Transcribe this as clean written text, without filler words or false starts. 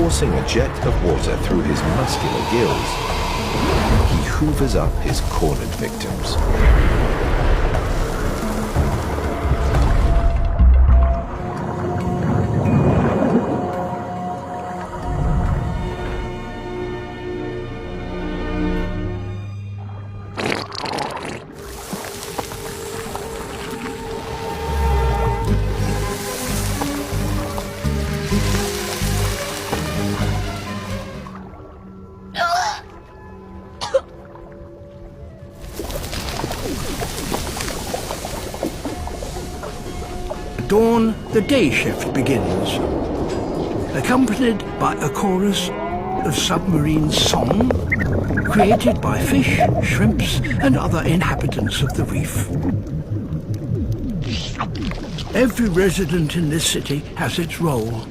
Forcing a jet of water through his muscular gills, he hoovers up his cornered victims. Dawn, the day shift begins, accompanied by a chorus of submarine song created by fish, shrimps, and other inhabitants of the reef. Every resident in this city has its role.